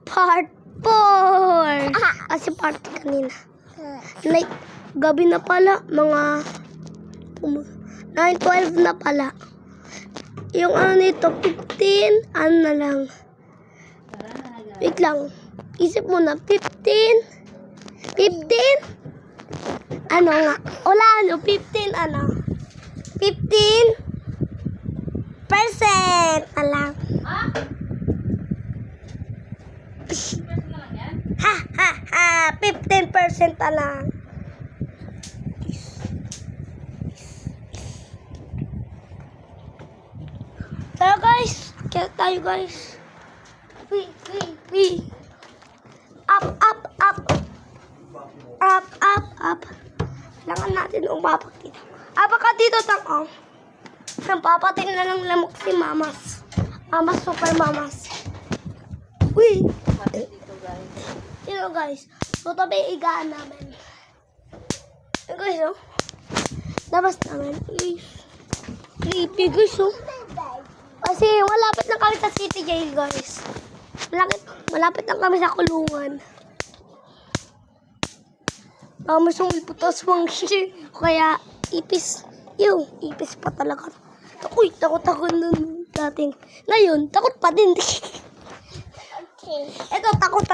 Part 4. Kasi part kanina. Like, gabi na pala. Mga 9:12 na pala. Yung ano nito, 15. Ano na lang. Wait lang. Isip mo na, 15? 15? Ano nga? Wala ano, 15 ano? 15% alam. Ha ha ha, 15% alam. Tayo guys, kaya tayo guys. Wee. Up. Kailangan natin umapakita. Baka dito tang napapatin na ng lamok si Mamas. Mamas, super Mamas. Uy! Dito guys. So, tabi igaan namin. Guys, oh. Labas namin. Creepy guys, oh. Kasi malapit na kami sa City Jail, guys. Malapit na kami sa kulungan. Masong iputos mong kaya ipis. Ipis pa talaga. Uy, takot ako nun dating. Ngayon, takot pa din. Ito, takot at